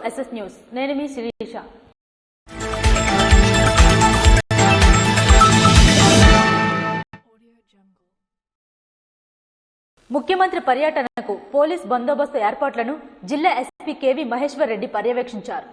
SS news. నేను మీ శిరీష. ముఖ్యమంత్రి పర్యటనకు పోలీస్ బందోబస్తు ఏర్పాట్లను జిల్లా ఎస్పీ కేవీ మహేశ్వర్ రెడ్డి పర్యవేక్షించారు.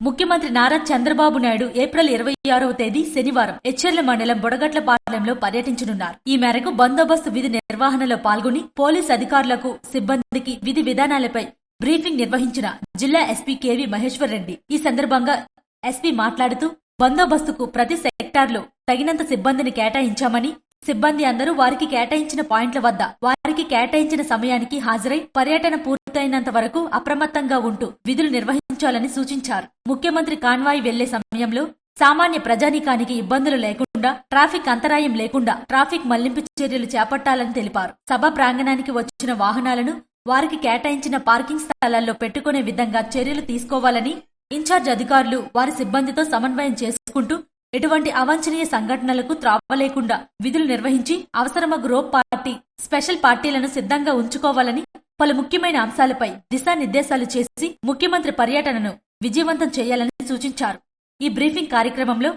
ముఖ్యమంత్రి నారా చంద్రబాబు నాయుడు ఏప్రిల్ 26వ తేదీ శనివారం ఎచ్చెర్ల మండలం బుడగట్లపాలెంలో పర్యటించనున్నారు. ఈ మేరకు బందోబస్తు విధి నిర్వహణలో పాల్గొని పోలీస్ అధికారులకు, సిబ్బందికి విధి విధానాలపై బ్రీఫింగ్ నిర్వహించిన జిల్లా ఎస్పీ కేవీ మహేశ్వర్ రెడ్డి ఈ సందర్భంగా ఎస్పీ మాట్లాడుతూ, బందోబస్తుకు ప్రతి సెక్టార్లో తగినంత సిబ్బందిని కేటాయించామని, సిబ్బంది అందరూ వారికి కేటాయించిన పాయింట్ల వద్ద వారికి కేటాయించిన సమయానికి హాజరై పర్యటన పూర్తయినంత వరకు అప్రమత్తంగా ఉంటూ విధులు నిర్వహించాలని సూచించారు. ముఖ్యమంత్రి కాన్వాయ్ వెళ్లే సమయంలో సామాన్య ప్రజానీకానికి ఇబ్బందులు లేకుండా, ట్రాఫిక్ అంతరాయం లేకుండా ట్రాఫిక్ మళ్లింపు చర్యలు చేపట్టాలని తెలిపారు. సభ ప్రాంగణానికి వచ్చిన వాహనాలను వారికి కేటాయించిన పార్కింగ్ స్థలాల్లో పెట్టుకునే విధంగా చర్యలు తీసుకోవాలని ఇన్ఛార్జ్ అధికారులు వారి సిబ్బందితో సమన్వయం చేసుకుంటూ ఎటువంటి అవాంఛనీయ సంఘటనలకు త్రావలేకుండా విధులు నిర్వహించి అవసరమగు రోప్ పార్టీ, స్పెషల్ పార్టీలను సిద్ధంగా ఉంచుకోవాలని పలు ముఖ్యమైన అంశాలపై దిశానిర్దేశాలు చేసి ముఖ్యమంత్రి పర్యటనను విజయవంతం చేయాలని సూచించారు. ఈ బ్రీఫింగ్ కార్యక్రమంలో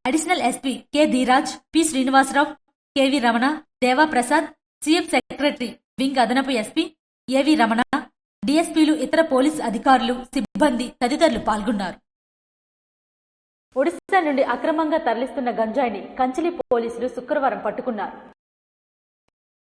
additional SP K Dheeraj, P Srinivasarao, KV Ramana, Deva Prasad, CM secretary wing అదనపు ఎస్పీ ఏవి రమణ, డీఎస్పీలు, ఇతర పోలీస్ అధికారులు, సిబ్బంది తదితరులు పాల్గొన్నారు. ఒడిశా నుండి అక్రమంగా తరలిస్తున్న గంజాయిని కంచిలి పోలీసులు శుక్రవారం పట్టుకున్నారు.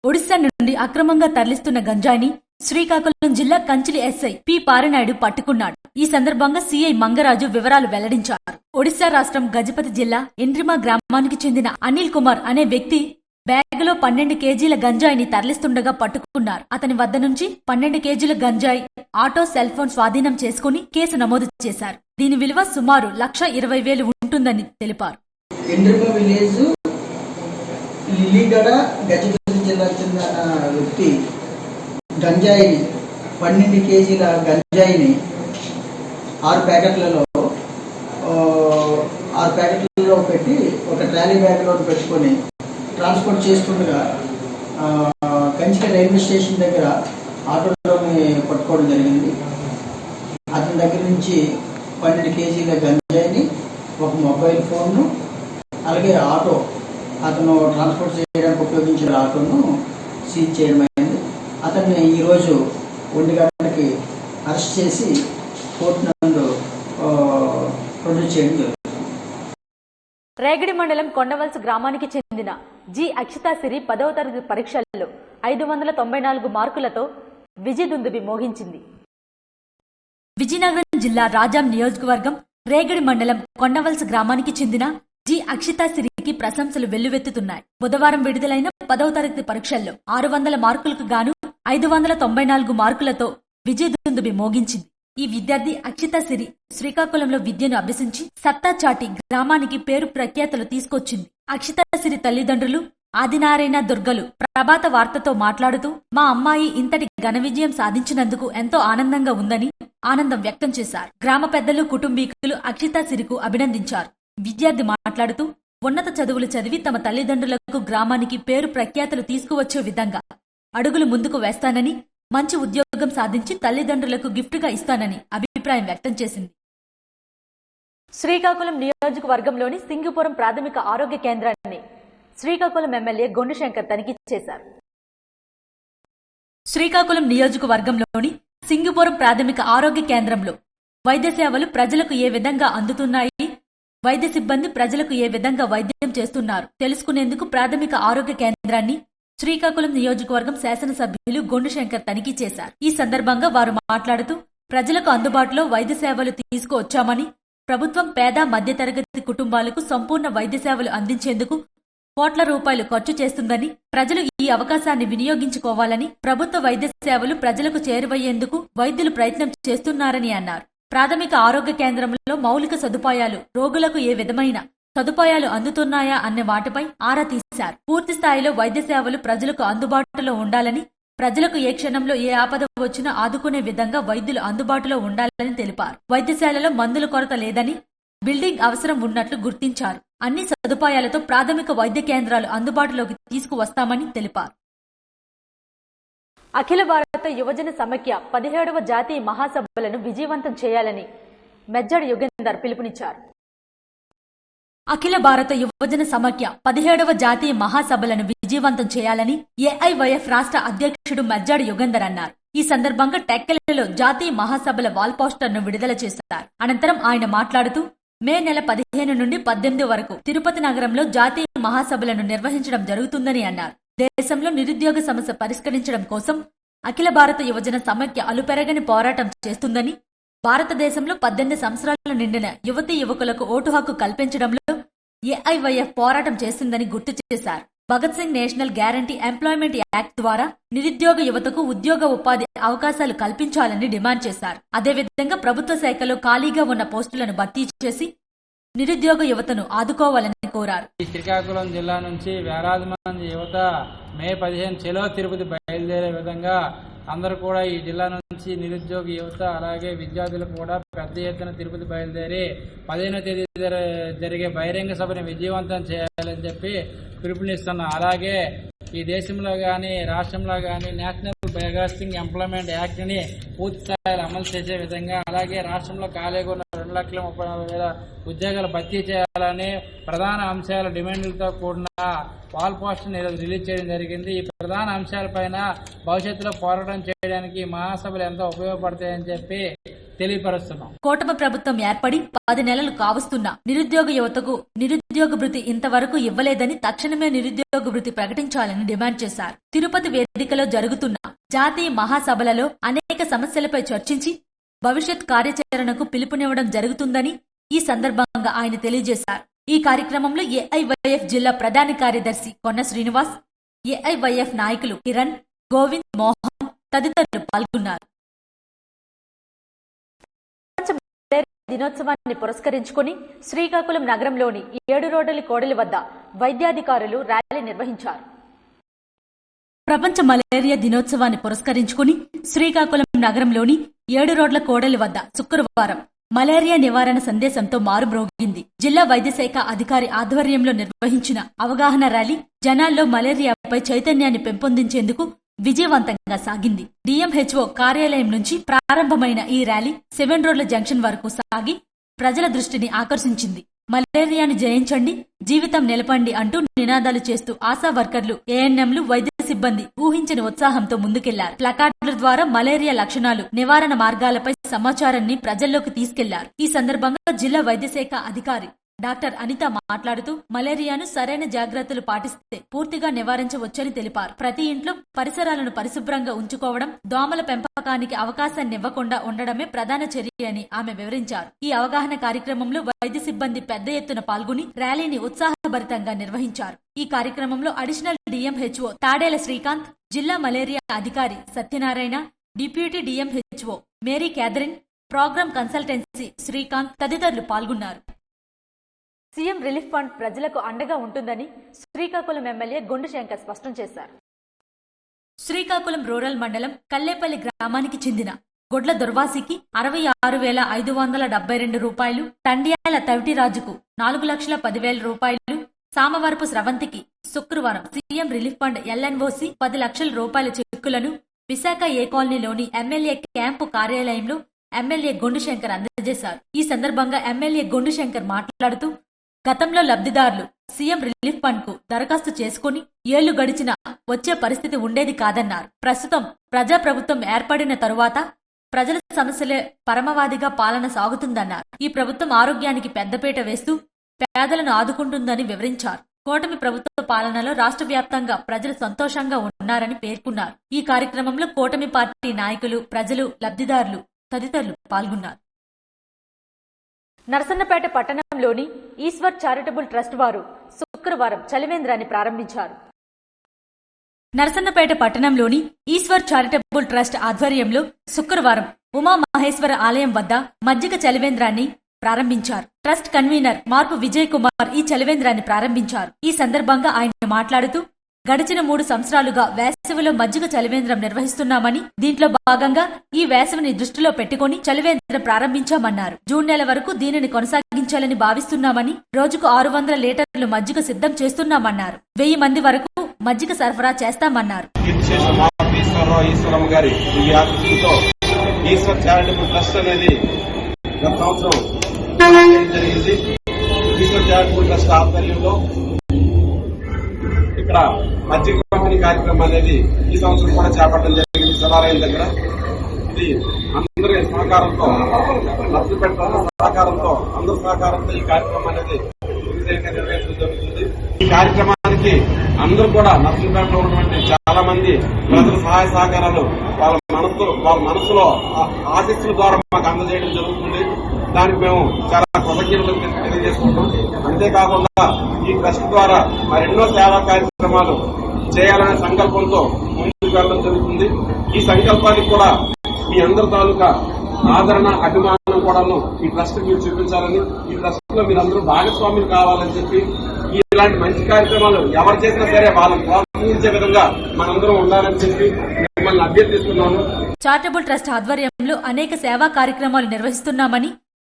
ఒడిశా నుండి అక్రమంగా తరలిస్తున్న గంజాయిని శ్రీకాకుళం జిల్లా కంచిలి ఎస్ఐ పి పారినాయుడు పట్టుకున్నాడు. ఈ సందర్భంగా సీఐ మంగరాజు వివరాలు వెల్లడించారు. ఒడిశా రాష్ట్రం గజపతి జిల్లా ఎండ్రిమా గ్రామానికి చెందిన అనిల్ కుమార్ అనే వ్యక్తి బ్యాగులో 12 కేజీల గంజాయిని తరలిస్తుండగా పట్టుకున్నారు. అతని వద్ద నుంచి 12 కేజీల గంజాయి, ఆటో, సెల్ ఫోన్ స్వాధీనం చేసుకుని కేసు నమోదు చేశారు. దీని విలువ సుమారు 1,20,000 ఉంటుందని తెలిపారు. ఎండ్రిమా విలేజ్ లిల్లీగడ గజపతి జిల్లాకు చెందిన వ్యక్తి గంజాయిని 12 కేజీల గంజాయిని 6 ప్యాకెట్లలో పెట్టి ఒక ట్రాలీ బ్యాగ్లో పెట్టుకొని ట్రాన్స్పోర్ట్ చేస్తుండగా కంచిక రైల్వే స్టేషన్ దగ్గర ఆటోలోని పట్టుకోవడం జరిగింది. అతని దగ్గర నుంచి 12 కేజీల గంజాయిని, ఒక మొబైల్ ఫోన్ను, అలాగే ఆటో, అతను ట్రాన్స్పోర్ట్ చేయడానికి ఉపయోగించిన ఆటోను సీజ్ చేయడం అయింది. అతన్ని ఈరోజు 1 గంటలకి అరెస్ట్ చేసి కోర్టు నందు ప్రొడ్యూస్ చేయడం జరుగుతుంది. రేగడి మండలం కొండవలస గ్రామానికి చెందిన జి అక్షితా సిరి 10వ తరగతి పరీక్షల్లో 594 మార్కులతో విజయదుందుబి మోగించింది. విజయనగరం జిల్లా రాజాం నియోజకవర్గం రేగడి మండలం కొండవలస గ్రామానికి చెందిన జి అక్షితా సిరికి ప్రశంసలు వెల్లువెత్తుతున్నాయి. బుధవారం విడుదలైన 10వ తరగతి పరీక్షల్లో 600 మార్కులకు గాను 594 మార్కులతో విజయదుందుబి మోగించింది. ఈ విద్యార్థి అక్షితా సిరి శ్రీకాకుళంలో విద్యను అభ్యసించి సత్తా చాటి గ్రామానికి పేరు ప్రఖ్యాతలు తీసుకొచ్చింది. అక్షితా సిరి తల్లిదండ్రులు ఆదినారాయణ దుర్గలు ప్రభాత వార్తతో మాట్లాడుతూ, మా అమ్మాయి ఇంతటి ఘన విజయం సాధించినందుకు ఎంతో ఆనందంగా ఉందని ఆనందం వ్యక్తం చేశారు. గ్రామ పెద్దలు, కుటుంబీకులు అక్షితా సిరికి అభినందించారు. విద్యార్థి మాట్లాడుతూ, ఉన్నత చదువులు చదివి తమ తల్లిదండ్రులకు, గ్రామానికి పేరు ప్రఖ్యాతలు తీసుకువచ్చే విధంగా అడుగులు ముందుకు వేస్తానని, మంచి ఉద్యోగం సాధించి తల్లిదండ్రులకు గిఫ్ట్గా ఇస్తానని అభిప్రాయం వ్యక్తం చేసింది. శ్రీకాకుళం నియోజకవర్గంలోని సింగిపురం ప్రాథమిక ఆరోగ్య కేంద్రాన్ని శ్రీకాకుళం ఎమ్మెల్యే గొండుశంకర్ తనిఖీ చేశారు. శ్రీకాకుళం నియోజకవర్గంలోని సింగిపురం ప్రాథమిక ఆరోగ్య కేంద్రంలో వైద్య సేవలు ప్రజలకు ఏ విధంగా అందుతున్నాయి, వైద్య సిబ్బంది ప్రజలకు ఏ విధంగా వైద్యం చేస్తున్నారు తెలుసుకునేందుకు ప్రాథమిక ఆరోగ్య కేంద్రాన్ని శ్రీకాకుళం నియోజకవర్గం శాసనసభ్యులు గొండుశంకర్ తనిఖీ చేశారు. ఈ సందర్భంగా వారు మాట్లాడుతూ, ప్రజలకు అందుబాటులో వైద్య సేవలు తీసుకువచ్చామని, ప్రభుత్వం పేద మధ్యతరగతి కుటుంబాలకు సంపూర్ణ వైద్య సేవలు అందించేందుకు కోట్ల రూపాయలు ఖర్చు చేస్తుందని, ప్రజలు ఈ అవకాశాన్ని వినియోగించుకోవాలని, ప్రభుత్వ వైద్య సేవలు ప్రజలకు చేరువయ్యేందుకు వైద్యులు ప్రయత్నం చేస్తున్నారని అన్నారు. ప్రాథమిక ఆరోగ్య కేంద్రంలో మౌలిక సదుపాయాలు, రోగులకు ఏ విధమైన సదుపాయాలు అందుతున్నాయా అనే వాటిపై ఆరా తీశారు. పూర్తి స్థాయిలో వైద్య సేవలు ప్రజలకు అందుబాటులో ఉండాలని, ప్రజలకు ఏ క్షణంలో ఏ ఆపద వచ్చినా ఆదుకునే విధంగా వైద్యులు అందుబాటులో ఉండాలని తెలిపారు. వైద్యశాలలో మందుల కొరత లేదని, బిల్డింగ్ అవసరం ఉన్నట్లు గుర్తించారు. అన్ని సదుపాయాలతో ప్రాథమిక వైద్య కేంద్రాలు అందుబాటులోకి తీసుకువస్తామని తెలిపారు. అఖిల భారత యువజన సమైక్య 17వ జాతీయ మహాసభలను విజయవంతం చేయాలని మెజ్జడి యుగేందర్ పిలుపునిచ్చారు. అఖిల భారత యువజన సమైక్య 17వ జాతీయ మహాసభలను విజయవంతం చేయాలని ఏఐవైఎఫ్ రాష్ట్ర అధ్యక్షుడు మెజ్జడి యుగేందర్ అన్నారు. ఈ సందర్భంగా టెక్కలలో జాతీయ మహాసభల వాల్ పోస్టర్ను విడుదల చేశారు. అనంతరం ఆయన మాట్లాడుతూ మే నెల 15 నుండి 18 వరకు తిరుపతి నగరంలో జాతీయ మహాసభలను నిర్వహించడం జరుగుతుందని అన్నారు. దేశంలో నిరుద్యోగ సమస్య పరిష్కరించడం కోసం అఖిల భారత యువజన సమైక్య అలుపెరగని పోరాటం చేస్తుందని, భారతదేశంలో 18 సంవత్సరాలు నిండిన యువతీ యువకులకు ఓటు హక్కు కల్పించడంలో ఏఐవైఎఫ్ పోరాటం చేస్తుందని గుర్తు చేశారు. Bhagat Singh national guarantee employment act ద్వారా నిరుద్యోగ యువతకు ఉద్యోగ ఉపాధి అవకాశాలు కల్పించాలని డిమాండ్ చేశారు. అదేవిధంగా ప్రభుత్వ శాఖలో ఖాళీగా ఉన్న పోస్టులను భర్తీ చేసి నిరుద్యోగ యువతను ఆదుకోవాలని కోరారు. శ్రీకాకుళం జిల్లా నుంచి వేలాది మంది యువత మే 15 చెలో తిరుపతి బయలుదేరే విధంగా అందరూ కూడా ఈ జిల్లా నుంచి నిరుద్యోగ యువత అలాగే విద్యార్థులు కూడా పెద్ద ఎత్తున తిరుపతి బయలుదేరి 15వ తేదీ జరిగే బహిరంగ సభని విజయవంతం చేయాలని చెప్పి పిలుపునిస్తున్నాం. అలాగే ఈ దేశంలో కానీ రాష్ట్రంలో కానీ నేషనల్ బయోగాస్టింగ్ ఎంప్లాయ్మెంట్ యాక్ట్ ని పూర్తి స్థాయిలో అమలు చేసే విధంగా, అలాగే రాష్ట్రంలో ఖాళీగా ఉన్న 2,34,000 ఉద్యోగాలు భర్తీ చేయాలని ప్రధాన అంశాల డిమాండ్లతో కూడిన వాల్ పోస్టర్ రిలీజ్ చేయడం జరిగింది. ఈ ప్రధాన అంశాలపైన భవిష్యత్తులో పోరాటం చేయడానికి మహాసభలు ఎంతో ఉపయోగపడతాయని చెప్పి తెలియపరుస్తున్నాం. కూటమి ప్రభుత్వం ఏర్పడి 10 నెలలు కావస్తున్నా నిరుద్యోగ యువతకు నిరుద్యోగ భృతి ఇంతవరకు ఇవ్వలేదని తక్షణమే నిరుద్యోగ భృతి ప్రకటించాలని డిమాండ్ చేశారు. తిరుపతి వేదికలో జరుగుతున్న జాతీయ మహాసభలలో అనేక సమస్యలపై చర్చించి భవిష్యత్ కార్యాచరణకు పిలుపునివ్వడం జరుగుతుందని ఈ సందర్భంగా ఆయన తెలియజేశారు. ఈ కార్యక్రమంలో ఏఐవైఎఫ్ జిల్లా ప్రధాన కార్యదర్శి కొన్న శ్రీనివాస్, ఏఐవైఎఫ్ నాయకులు కిరణ్, గోవింద్, మోహన్ తదితరులు పాల్గొన్నారు. దినోత్సవాన్ని పురస్కరించుకుని శ్రీకాకుళం నగరంలోని 7 రోడ్ల కోడలి వద్ద వైద్యాధికారులు ర్యాలీ నిర్వహించారు. ప్రపంచ మలేరియా దినోత్సవాన్ని పురస్కరించుకుని శ్రీకాకుళం నగరంలోని 7 రోడ్ల కోడలి వద్ద శుక్రవారం మలేరియా నివారణ సందేశంతో మారుమ్రోగింది. జిల్లా వైద్య శాఖ అధికారి ఆధ్వర్యంలో నిర్వహించిన అవగాహన ర్యాలీ జనాల్లో మలేరియాపై చైతన్యాన్ని పెంపొందించేందుకు విజయవంతంగా సాగింది. డిఎంహెచ్ఓ కార్యాలయం నుంచి ప్రారంభమైన ఈ ర్యాలీ 7 రోడ్ల జంక్షన్ వరకు సాగి ప్రజల దృష్టిని ఆకర్షించింది. మలేరియాను జయించండి, జీవితం నిలపండి అంటూ నినాదాలు చేస్తూ ఆశా వర్కర్లు, ఏఎన్ఎంలు, వైద్య సిబ్బంది ఊహించని ఉత్సాహంతో ముందుకెళ్లారు. ప్లకార్డుల ద్వారా మలేరియా లక్షణాలు, నివారణ మార్గాలపై సమాచారాన్ని ప్రజల్లోకి తీసుకెళ్లారు. ఈ సందర్భంగా జిల్లా వైద్య శాఖ అధికారి డాక్టర్ అనిత మాట్లాడుతూ మలేరియాను సరైన జాగ్రత్తలు పాటిస్తే పూర్తిగా నివారించవచ్చని తెలిపారు. ప్రతి ఇంట్లో పరిసరాలను పరిశుభ్రంగా ఉంచుకోవడం, దోమల పెంపకానికి అవకాశాన్నివ్వకుండా ఉండడమే ప్రధాన చర్య అని ఆమె వివరించారు. ఈ అవగాహన కార్యక్రమంలో వైద్య సిబ్బంది పెద్ద ఎత్తున పాల్గొని ర్యాలీని ఉత్సాహభరితంగా నిర్వహించారు. ఈ కార్యక్రమంలో అడిషనల్ డిఎంహెచ్ఓ తాడేల శ్రీకాంత్, జిల్లా మలేరియా అధికారి Satyanarayana, deputy DMHO Mary Catherine, programme consultancy Srikanth తదితరులు పాల్గొన్నారు. సీఎం రిలీఫ్ ఫండ్ ప్రజలకు అండగా ఉంటుందని శ్రీకాకుళం ఎమ్మెల్యే గొండు శంకర్ స్పష్టం చేశారు. శ్రీకాకుళం రూరల్ మండలం కల్లేపల్లి గ్రామానికి చెందిన గొడ్ల దుర్వాసికి 66,572 రూపాయలు, తండ్యాల తవిటిరాజుకు 4,10,000 రూపాయలు, సామవరపు స్రవంతికి శుక్రవారం సీఎం రిలీఫ్ ఫండ్ ఎల్ఎన్ఓసి 10 లక్షల రూపాయల చెక్కులను విశాఖ ఏ కాలనీలోని ఎమ్మెల్యే క్యాంపు కార్యాలయంలో ఎమ్మెల్యే గొండు శంకర్ అందజేశారు. ఈ సందర్భంగా ఎమ్మెల్యే గొండు శంకర్ మాట్లాడుతూ గతంలో లబ్ధిదారులు సీఎం రిలీఫ్ ఫండ్ కు దరఖాస్తు చేసుకుని ఏళ్లు గడిచినా వచ్చే పరిస్థితి ఉండేది కాదన్నారు. ప్రస్తుతం ప్రజాప్రభుత్వం ఏర్పడిన తరువాత ప్రజల సమస్యలే పరమవాదిగా పాలన సాగుతుందన్నారు. ఈ ప్రభుత్వం ఆరోగ్యానికి పెద్దపీట వేస్తూ పేదలను ఆదుకుంటుందని వివరించారు. కూటమి ప్రభుత్వ పాలనలో రాష్ట్ర వ్యాప్తంగా ప్రజలు సంతోషంగా ఉన్నారని పేర్కొన్నారు. ఈ కార్యక్రమంలో కూటమి పార్టీ నాయకులు, ప్రజలు, లబ్ధిదారులు తదితరులు పాల్గొన్నారు. నరసన్నపేట పట్టణంలోని ఈశ్వర్ చారిటబుల్ ట్రస్ట్ వారు శుక్రవారం చలివేంద్రాన్ని ప్రారంభించారు. నరసన్నపేట పట్టణంలోని ఈశ్వర్ చారిటబుల్ ట్రస్ట్ ఆధ్వర్యంలో శుక్రవారం ఉమామహేశ్వర ఆలయం వద్ద మజ్జిగ చలివేంద్రాన్ని ప్రారంభించారు. ట్రస్ట్ కన్వీనర్ మార్పు విజయ్ కుమార్ ఈ చలివేంద్రాన్ని ప్రారంభించారు. ఈ సందర్భంగా ఆయన మాట్లాడుతూ గడిచిన 3 సంవత్సరాలుగా వేసవిలో మజ్జిగ చలివేంద్రం నిర్వహిస్తున్నామని, దీంట్లో భాగంగా ఈ వేసవిని దృష్టిలో పెట్టుకుని చలివేంద్రం ప్రారంభించామన్నారు. జూన్ నెల వరకు దీనిని కొనసాగించాలని భావిస్తున్నామని, రోజుకు 600 లీటర్లు మజ్జిగ సిద్ధం చేస్తున్నామన్నారు. 1000 మంది వరకు మజ్జిగ సరఫరా చేస్తామన్నారు. ఈశ్వరమ్మ గారి ఈ ఆశీస్సులతో ఈశ్వర్ చారిటబుల్ ట్రస్ట్ అనేది గత సంవత్సరం జరిగింది. ఈశ్వర్ చారిటబుల్ ట్రస్ట్ ఆధ్వర్యంలో ఇక్కడ మజ్జిగ పంపిణీ కార్యక్రమం అనేది ఈ సంవత్సరం కూడా చేపట్టడం జరిగింది. సదాలయం దగ్గర ఇది అందరి సహకారంతో, నర్సుపేట సహకారంతో, అందరి సహకారంతో ఈ కార్యక్రమం అనేది నిర్వహించడం జరుగుతుంది. ఈ కార్యక్రమానికి అందరూ కూడా నర్సుపేటలో ఉన్నటువంటి చాలా మంది ప్రజల సహాయ సహకారాలు వాళ్ళ మనసులో ఆశీస్సుల ద్వారా మాకు అందజేయడం జరుగుతుంది. దానికి మేము చాలా కృతజ్ఞతలు తెలియజేసుకుంటాం. అంతేకాకుండా ఈ ట్రస్ట్ ద్వారా మరెన్నో సేవా కార్యక్రమాలు చేయాలనే సంకల్పంతో ముందుకు వెళ్ళడం జరుగుతుంది. ఈ సంకల్పానికి కూడా మీ అందరి తాలూకా ఆదరణ, అభిమానం కూడా ఈ ట్రస్ట్ మీరు చూపించాలని, ఈ ట్రస్ట్ లో మీరందరూ భాగస్వాములు కావాలని చెప్పి, ఇలాంటి మంచి కార్యక్రమాలు ఎవరు చేసినా సరే వాళ్ళని ప్రోత్సహించే విధంగా మనందరం ఉండాలని చెప్పి మిమ్మల్ని అభ్యర్థిస్తున్నాను. చారిటబుల్ ట్రస్ట్ ఆధ్వర్యంలో అనేక సేవా కార్యక్రమాలు నిర్వహిస్తున్నామని,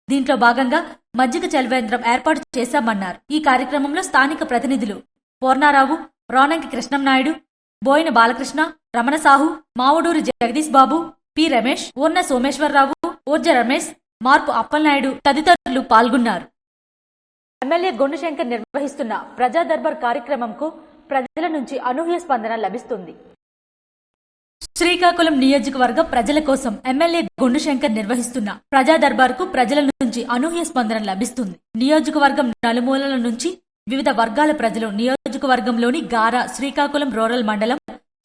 దీంట్లో భాగంగా మజ్జిగ చలివేంద్రం ఏర్పాటు చేశామన్నారు. ఈ కార్యక్రమంలో స్థానిక ప్రతినిధులు పూర్ణారావు, రోనంకి కృష్ణంనాయుడు, బోయిన బాలకృష్ణ, రమణ సాహు, మావుడూరి జగదీష్ బాబు, పి రమేష్, ఊర్న సోమేశ్వరరావు, ఊర్జ రమేష్, మార్పు అప్పలనాయుడు తదితరులు పాల్గొన్నారు. ఎమ్మెల్యే గుండుశంకర్ నిర్వహిస్తున్న ప్రజా దర్బార్ కార్యక్రమంకు ప్రజల నుంచి అనూహ్య స్పందన లభిస్తుంది. శ్రీకాకుళం నియోజకవర్గ ప్రజల కోసం ఎమ్మెల్యే గుండుశంకర్ నిర్వహిస్తున్న ప్రజా దర్బార్ కు ప్రజల నుంచి అనూహ్య స్పందన లభిస్తుంది. నియోజకవర్గం నలుమూలల నుంచి వివిధ వర్గాల ప్రజలు నియోజకవర్గంలోని గారా, శ్రీకాకుళం రూరల్ మండలం,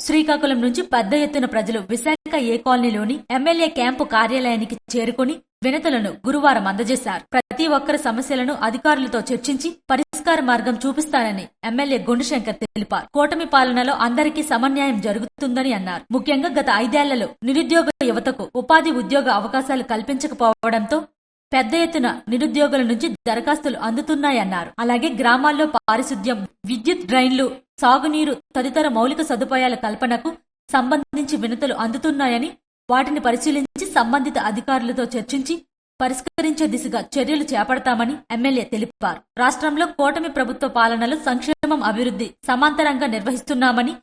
శ్రీకాకుళం నుంచి పెద్ద ఎత్తున ప్రజలు విశాఖ ఏ కాలనీలోని ఎమ్మెల్యే క్యాంపు కార్యాలయానికి చేరుకుని వినతులను గురువారం అందజేశారు. ప్రతి ఒక్కరి సమస్యలను అధికారులతో చర్చించి పరిష్కార మార్గం చూపిస్తానని ఎమ్మెల్యే గుండుశంకర్ తెలిపారు. కూటమి పాలనలో అందరికీ సమన్యాయం జరుగుతుందని అన్నారు. ముఖ్యంగా గత 5 ఏళ్లలో నిరుద్యోగ యువతకు ఉపాధి ఉద్యోగ అవకాశాలు కల్పించకపోవడంతో పెద్ద ఎత్తున నిరుద్యోగుల నుంచి దరఖాస్తులు అందుతున్నాయన్నారు. అలాగే గ్రామాల్లో పారిశుద్ధ్యం, విద్యుత్, డ్రైన్లు, సాగునీరు తదితర మౌలిక సదుపాయాల కల్పనకు సంబంధించి వినతులు అందుతున్నాయని, వాటిని పరిశీలించి సంబంధిత అధికారులతో చర్చించి పరిష్కరించే దిశగా చర్యలు చేపడతామని ఎమ్మెల్యే తెలిపారు. రాష్ట్రంలో కూటమి ప్రభుత్వ పాలనలో సంక్షేమం, అభివృద్ధి సమాంతరంగా నిర్వహిస్తున్నామని,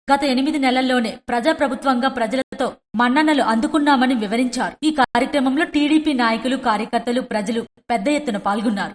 గత 8 నెలల్లోనే ప్రజాప్రభుత్వంగా ప్రజలతో మన్ననలు అందుకున్నామని వివరించారు. ఈ కార్యక్రమంలో టీడీపీ నాయకులు, కార్యకర్తలు, ప్రజలు పెద్ద ఎత్తున పాల్గొన్నారు.